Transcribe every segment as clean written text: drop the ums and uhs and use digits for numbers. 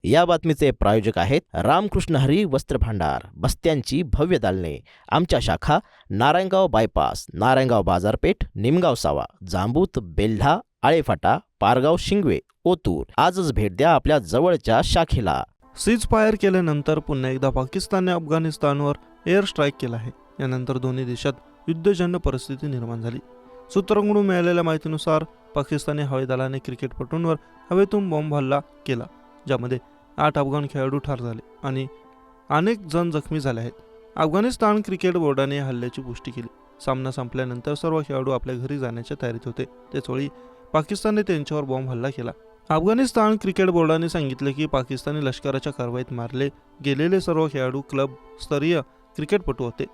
या बातमीचे प्रायोजक आहेत रामकृष्ण हरी वस्त्र भांडार, बस्त्यांची भव्य दालने. आमच्या शाखा नारायणगाव बायपास, नारायणगाव बाजारपेठ, निमगाव सावा, जांबूत, बेल्ढा, आळेफाटा, पारगाव, शिंगवे, ओतूर. आजच भेट द्या आपल्या जवळच्या शाखेला. सीज फायर केल्यानंतर पुन्हा एकदा पाकिस्तानने अफगाणिस्तानवर एअर स्ट्राईक केला आहे. यानंतर दोन्ही देशात युद्धजन्य परिस्थिती निर्माण झाली. सूत्रांकडून मिळालेल्या माहितीनुसार पाकिस्तानी हवाई दलाने क्रिकेटपटूंवर हवेतून बॉम्ब हल्ला केला, ज्यामध्ये 8 अफगाण खेळाडू ठार झाले आणि अनेक जण जखमी झाले आहेत. अफगाणिस्तान क्रिकेट बोर्डाने हल्ल्याची पुष्टी केली. सामना संपल्यानंतर सर्व खेळाडू आपल्या घरी जाण्याच्या तयारीत होते. त्याचवेळी पाकिस्तानने त्यांच्यावर बॉम्ब हल्ला केला. अफगाणिस्तान क्रिकेट बोर्डाने सांगितले की पाकिस्तानी लष्कराच्या कारवाईत मारले गेलेले सर्व खेळाडू क्लब स्तरीय क्रिकेटपटू होते.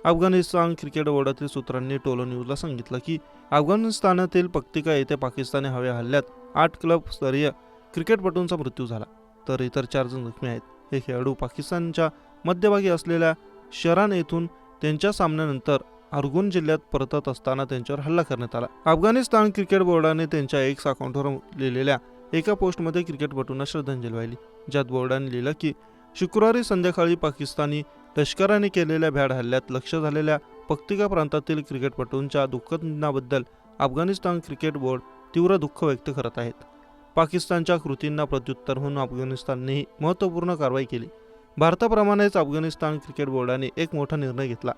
अफगाणिस्तान क्रिकेट बोर्डातील सूत्रांनी टोलो न्यूजला सांगितलं की अफगाणिस्तानातील पक्तिका येथे पाकिस्तानी हवाई हल्ल्यात 8 क्लब स्तरीय क्रिकेटपटूंचा मृत्यू झाला, तर इतर 4 जण जखमी आहेत. हे खेळाडू पाकिस्तानच्या मध्यभागी असलेल्या शरान येथून त्यांच्या सामन्यानंतर अरगुन जिल्ह्यात परतत असताना त्यांच्यावर हल्ला करण्यात आला. अफगाणिस्तान क्रिकेट बोर्डाने त्यांच्या एक्स अकाउंटवर लिहिलेल्या एका पोस्टमध्ये क्रिकेटपटूंना श्रद्धांजली वाहिली, ज्यात बोर्डाने लिहिलं की शुक्रवारी संध्याकाळी पाकिस्तानी लष्कराने केलेल्या भ्याड हल्ल्यात लक्ष्य झालेल्या पक्तिका प्रांतातील क्रिकेटपटूंच्या दुःखद निधनाबद्दल अफगाणिस्तान क्रिकेट बोर्ड तीव्र दुःख व्यक्त करत आहेत. पाकिस्तानच्या कृतींना प्रत्युत्तर म्हणून अफगाणिस्ताननेही महत्त्वपूर्ण कारवाई केली. भारताप्रमाणेच अफगाणिस्तान क्रिकेट बोर्डाने एक मोठा निर्णय घेतला.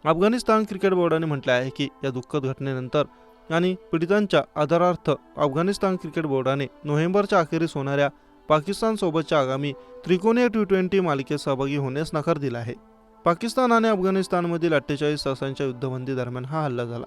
अफगाणिस्तान क्रिकेट बोर्डाने म्हटले आहे की या दुःखद घटनेनंतर आणि पीडितांच्या आदरार्थ अफगाणिस्तान क्रिकेट बोर्डाने नोव्हेंबरच्या अखेरीस होणाऱ्या पाकिस्तानसोबतच्या आगामी त्रिकोणीय T20 मालिकेत सहभागी होण्यास नकार दिला आहे. पाकिस्तान आणि अफगाणिस्तानमधील 48 तासांच्या युद्धबंदी दरम्यान हा हल्ला झाला.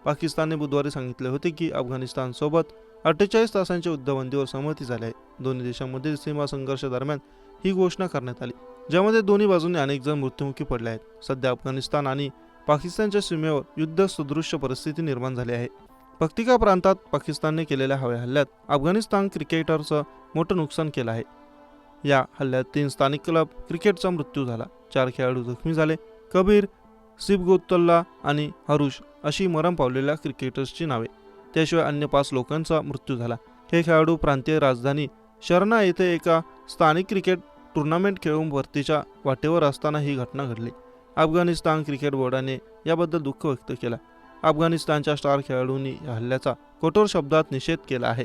पाकिस्तानने बुधवारी सांगितले होते की अफगाणिस्तानसोबत 48 तासांच्या युद्धबंदीवर सहमती झाली आहे. दोन्ही देशांमधील सीमा संघर्ष दरम्यान ही घोषणा करण्यात आली, ज्यामध्ये दोन्ही बाजूंनी अनेक जण मृत्युमुखी पडले आहेत. सध्या अफगाणिस्तान आणि पाकिस्तानच्या सीमेवर युद्ध सदृश्य परिस्थिती निर्माण झाली आहे. पक्तिका प्रांतात पाकिस्तानने केलेल्या हवाई हल्ल्यात अफगाणिस्तान क्रिकेटरचं मोठं नुकसान केलं आहे. या हल्ल्यात 3 स्थानिक क्लब क्रिकेटचा मृत्यू झाला, 4 खेळाडू जखमी झाले. कबीर, सिबगोत्तल्ला आणि हरुष अशी मरण पावलेल्या क्रिकेटर्सची नावे, त्याशिवाय अन्य 5 लोकांचा मृत्यू झाला. हे खेळाडू प्रांतीय राजधानी शरणा येथे एका स्थानिक क्रिकेट टुर्नामेंट खेळून परतीच्या वाटेवर असताना ही घटना घडली. अफगाणिस्तान क्रिकेट बोर्डाने याबद्दल दुःख व्यक्त केलं. अफगाणिस्तानच्या स्टार खेळाडूंनी या हल्ल्याचा कठोर शब्दात निषेध केला आहे.